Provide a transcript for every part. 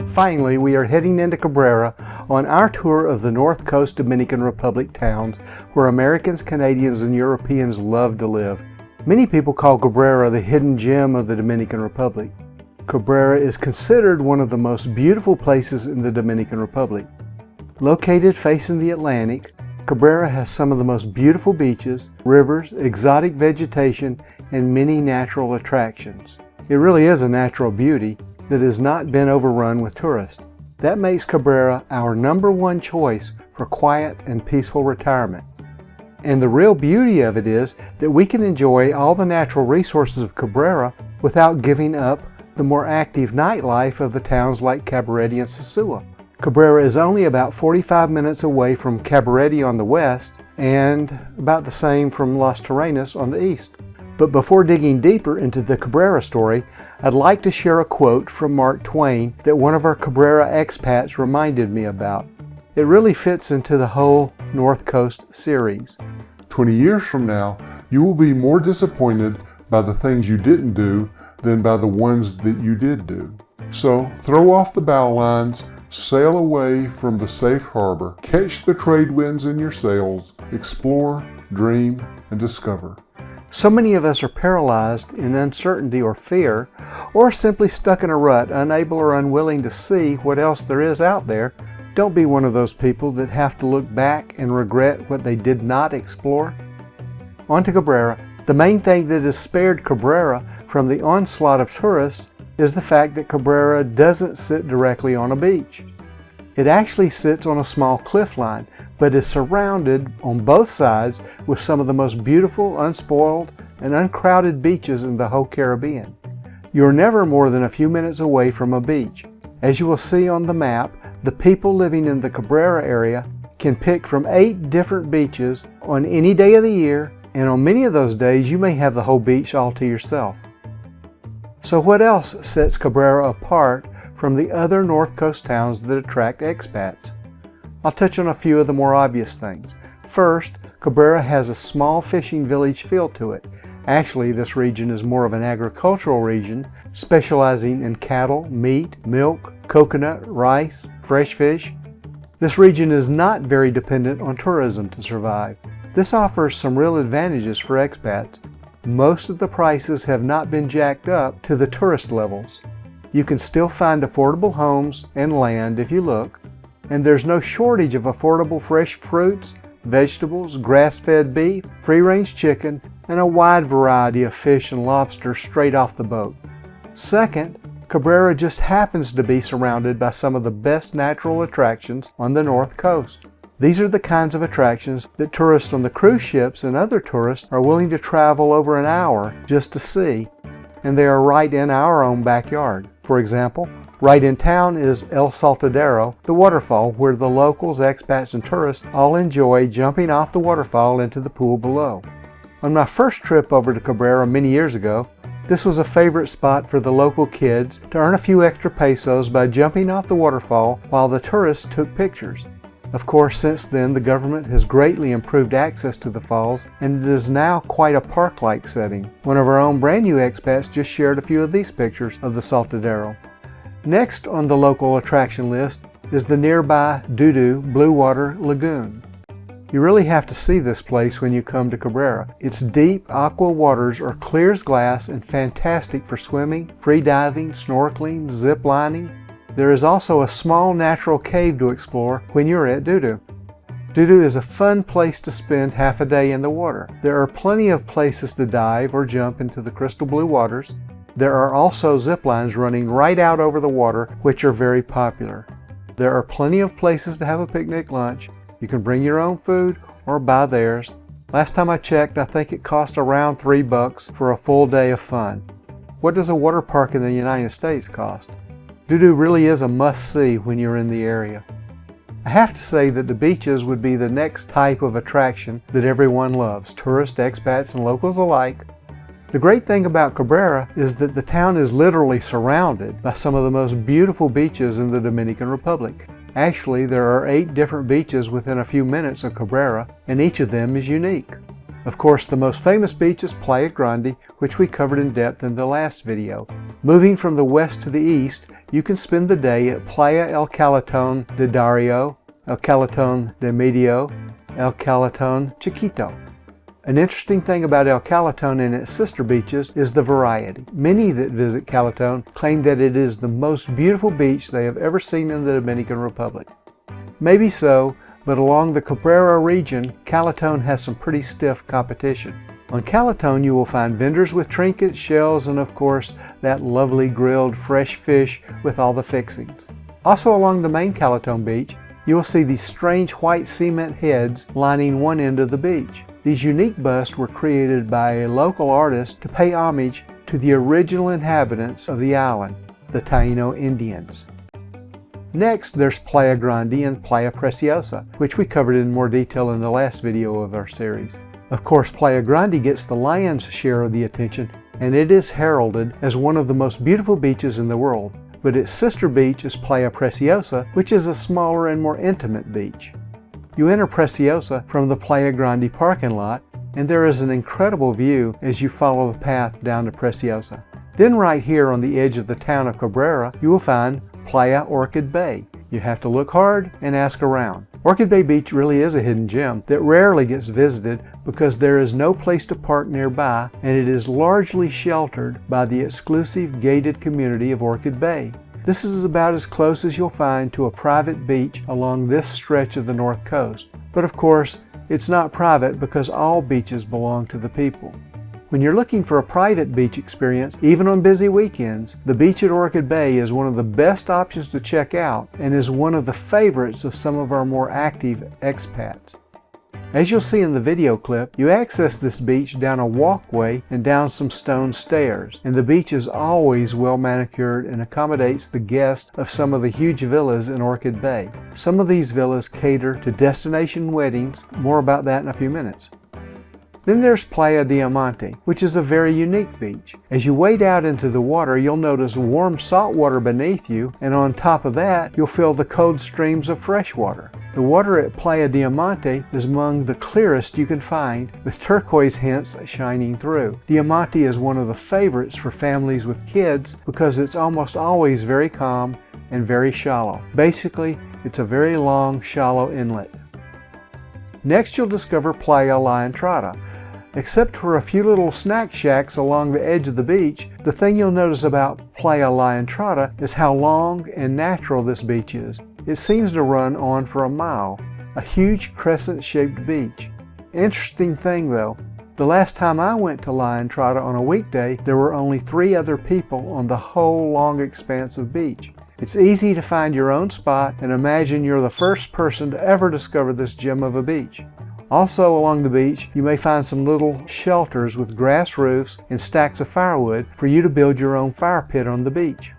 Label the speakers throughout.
Speaker 1: Finally, we are heading into Cabrera on our tour of the North Coast Dominican Republic towns where Americans, Canadians, and Europeans love to live. Many people call Cabrera the hidden gem of the Dominican Republic. Cabrera is considered one of the most beautiful places in the Dominican Republic. Located facing the Atlantic, Cabrera has some of the most beautiful beaches, rivers, exotic vegetation, and many natural attractions. It really is a natural beauty that has not been overrun with tourists. That makes Cabrera our #1 choice for quiet and peaceful retirement. And the real beauty of it is that we can enjoy all the natural resources of Cabrera without giving up the more active nightlife of the towns like Cabarete and Sosua. Cabrera is only about 45 minutes away from Cabarete on the west and about the same from Las Terrenas on the east. But before digging deeper into the Cabrera story, I'd like to share a quote from Mark Twain that one of our Cabrera expats reminded me about. It really fits into the whole North Coast series.
Speaker 2: 20 years from now, you will be more disappointed by the things you didn't do than by the ones that you did do. So throw off the bow lines, sail away from the safe harbor, catch the trade winds in your sails, explore, dream, and discover.
Speaker 1: So many of us are paralyzed in uncertainty or fear, or simply stuck in a rut, unable or unwilling to see what else there is out there. Don't be one of those people that have to look back and regret what they did not explore. On to Cabrera. The main thing that has spared Cabrera from the onslaught of tourists is the fact that Cabrera doesn't sit directly on a beach. It actually sits on a small cliff line, but is surrounded on both sides with some of the most beautiful, unspoiled, and uncrowded beaches in the whole Caribbean. You're never more than a few minutes away from a beach. As you will see on the map, the people living in the Cabrera area can pick from 8 different beaches on any day of the year, and on many of those days you may have the whole beach all to yourself. So what else sets Cabrera apart from the other North Coast towns that attract expats? I'll touch on a few of the more obvious things. First, Cabrera has a small fishing village feel to it. Actually, this region is more of an agricultural region, specializing in cattle, meat, milk, coconut, rice, fresh fish. This region is not very dependent on tourism to survive. This offers some real advantages for expats. Most of the prices have not been jacked up to the tourist levels. You can still find affordable homes and land if you look, and there's no shortage of affordable fresh fruits, vegetables, grass-fed beef, free-range chicken, and a wide variety of fish and lobster straight off the boat. Second, Cabrera just happens to be surrounded by some of the best natural attractions on the North Coast. These are the kinds of attractions that tourists on the cruise ships and other tourists are willing to travel over an hour just to see, and they are right in our own backyard. For example, right in town is El Saltadero, the waterfall where the locals, expats, and tourists all enjoy jumping off the waterfall into the pool below. On my first trip over to Cabrera many years ago, this was a favorite spot for the local kids to earn a few extra pesos by jumping off the waterfall while the tourists took pictures. Of course, since then, the government has greatly improved access to the falls, and it is now quite a park-like setting. One of our own brand new expats just shared a few of these pictures of the Saltadero. Next on the local attraction list is the nearby Dudu Blue Water Lagoon. You really have to see this place when you come to Cabrera. Its deep aqua waters are clear as glass and fantastic for swimming, free diving, snorkeling, zip lining. There is also a small natural cave to explore when you're at Dudu. Dudu is a fun place to spend half a day in the water. There are plenty of places to dive or jump into the crystal blue waters. There are also zip lines running right out over the water, which are very popular. There are plenty of places to have a picnic lunch. You can bring your own food or buy theirs. Last time I checked, I think it cost around $3 for a full day of fun. What does a water park in the United States cost? Dudu really is a must-see when you're in the area. I have to say that the beaches would be the next type of attraction that everyone loves, tourists, expats, and locals alike. The great thing about Cabrera is that the town is literally surrounded by some of the most beautiful beaches in the Dominican Republic. Actually, there are 8 different beaches within a few minutes of Cabrera, and each of them is unique. Of course, the most famous beach is Playa Grande, which we covered in depth in the last video. Moving from the west to the east, you can spend the day at Playa El Calaton de Dario, El Calaton de Medio, El Calaton Chiquito. An interesting thing about El Calaton and its sister beaches is the variety. Many that visit Calaton claim that it is the most beautiful beach they have ever seen in the Dominican Republic. Maybe so, but along the Cabrera region, Calaton has some pretty stiff competition. On Calaton you will find vendors with trinkets, shells, and of course that lovely grilled fresh fish with all the fixings. Also along the main Calaton beach, you will see these strange white cement heads lining one end of the beach. These unique busts were created by a local artist to pay homage to the original inhabitants of the island, the Taino Indians. Next, there's Playa Grande and Playa Preciosa, which we covered in more detail in the last video of our series. Of course, Playa Grande gets the lion's share of the attention, and it is heralded as one of the most beautiful beaches in the world. But its sister beach is Playa Preciosa, which is a smaller and more intimate beach. You enter Preciosa from the Playa Grande parking lot, and there is an incredible view as you follow the path down to Preciosa. Then right here on the edge of the town of Cabrera, you will find Playa Orchid Bay. You have to look hard and ask around. Orchid Bay Beach really is a hidden gem that rarely gets visited because there is no place to park nearby, and it is largely sheltered by the exclusive gated community of Orchid Bay. This is about as close as you'll find to a private beach along this stretch of the north coast. But of course, it's not private because all beaches belong to the people. When you're looking for a private beach experience, even on busy weekends, the beach at Orchid Bay is one of the best options to check out and is one of the favorites of some of our more active expats. As you'll see in the video clip, you access this beach down a walkway and down some stone stairs, and the beach is always well manicured and accommodates the guests of some of the huge villas in Orchid Bay. Some of these villas cater to destination weddings. More about that in a few minutes. Then there's Playa Del Monte, which is a very unique beach. As you wade out into the water, you'll notice warm salt water beneath you, and on top of that, you'll feel the cold streams of fresh water. The water at Playa Del Monte is among the clearest you can find, with turquoise hints shining through. Del Monte is one of the favorites for families with kids because it's almost always very calm and very shallow. Basically, it's a very long, shallow inlet. Next, you'll discover Playa La Entrada. Except for a few little snack shacks along the edge of the beach, the thing you'll notice about Playa La Entrada is how long and natural this beach is. It seems to run on for a mile, a huge crescent-shaped beach. Interesting thing though, the last time I went to La Entrada on a weekday, there were only 3 other people on the whole long expanse of beach. It's easy to find your own spot and imagine you're the first person to ever discover this gem of a beach. Also along the beach, you may find some little shelters with grass roofs and stacks of firewood for you to build your own fire pit on the beach.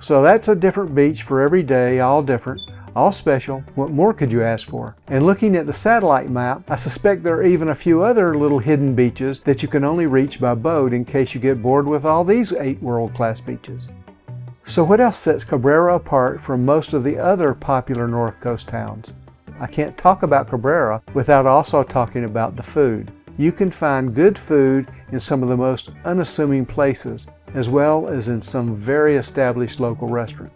Speaker 1: So that's a different beach for every day, all different, all special. What more could you ask for? And looking at the satellite map, I suspect there are even a few other little hidden beaches that you can only reach by boat in case you get bored with all these 8 world-class beaches. So what else sets Cabrera apart from most of the other popular North Coast towns? I can't talk about Cabrera without also talking about the food. You can find good food in some of the most unassuming places, as well as in some very established local restaurants.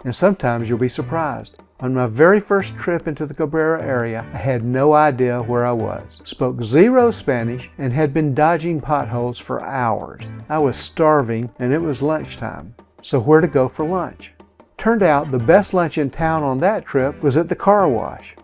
Speaker 1: And sometimes you'll be surprised. On my very first trip into the Cabrera area, I had no idea where I was, spoke 0 Spanish, and had been dodging potholes for hours. I was starving, and it was lunchtime. So where to go for lunch? Turned out the best lunch in town on that trip was at the car wash.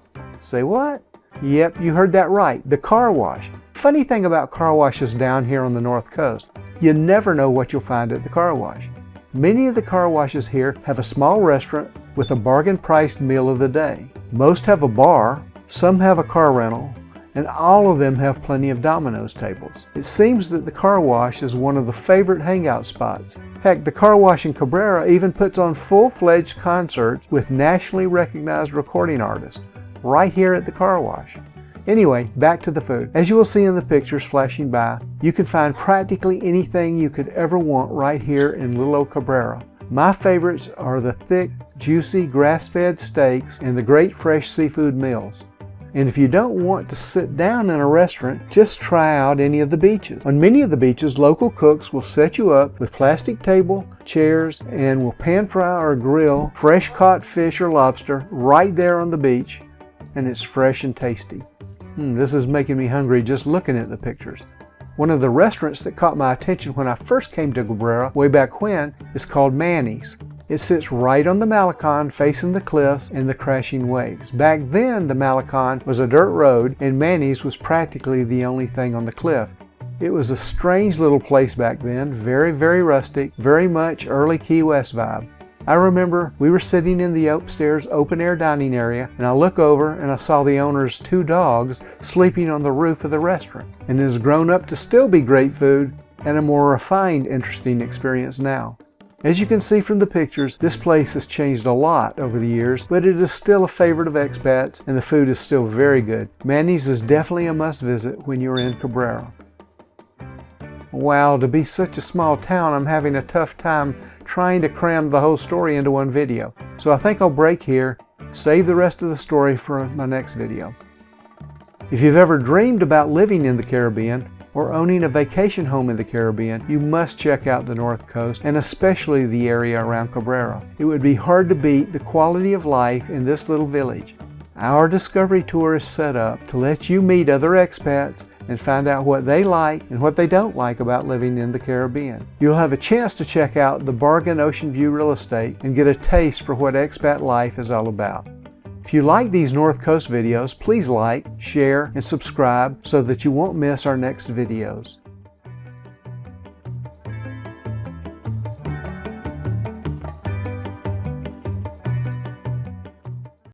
Speaker 1: Say what? Yep, you heard that right, the car wash. Funny thing about car washes down here on the North Coast, you never know what you'll find at the car wash. Many of the car washes here have a small restaurant with a bargain-priced meal of the day. Most have a bar, some have a car rental, and all of them have plenty of Domino's tables. It seems that the car wash is one of the favorite hangout spots. Heck, the car wash in Cabrera even puts on full-fledged concerts with nationally recognized recording artists, right here at the car wash. Anyway, back to the food. As you will see in the pictures flashing by, you can find practically anything you could ever want right here in little old Cabrera. My favorites are the thick, juicy, grass-fed steaks and the great fresh seafood meals. And if you don't want to sit down in a restaurant, just try out any of the beaches. On many of the beaches, local cooks will set you up with plastic table, chairs, and will pan fry or grill fresh caught fish or lobster right there on the beach, and it's fresh and tasty. This is making me hungry just looking at the pictures. One of the restaurants that caught my attention when I first came to Cabrera way back when is called Manny's. It sits right on the Malecon facing the cliffs and the crashing waves. Back then, the Malecon was a dirt road and Manny's was practically the only thing on the cliff. It was a strange little place back then, very, very rustic, very much early Key West vibe. I remember we were sitting in the upstairs open-air dining area, and I look over and I saw the owner's 2 dogs sleeping on the roof of the restaurant. And it has grown up to still be great food and a more refined, interesting experience now. As you can see from the pictures, this place has changed a lot over the years, but it is still a favorite of expats and the food is still very good. Manny's is definitely a must visit when you're in Cabrera. Wow, to be such a small town, I'm having a tough time trying to cram the whole story into one video. So I think I'll break here, save the rest of the story for my next video. If you've ever dreamed about living in the Caribbean or owning a vacation home in the Caribbean, you must check out the North Coast and especially the area around Cabrera. It would be hard to beat the quality of life in this little village. Our Discovery Tour is set up to let you meet other expats and find out what they like and what they don't like about living in the Caribbean. You'll have a chance to check out the bargain ocean view real estate and get a taste for what expat life is all about. If you like these North Coast videos, please like, share, and subscribe so that you won't miss our next videos.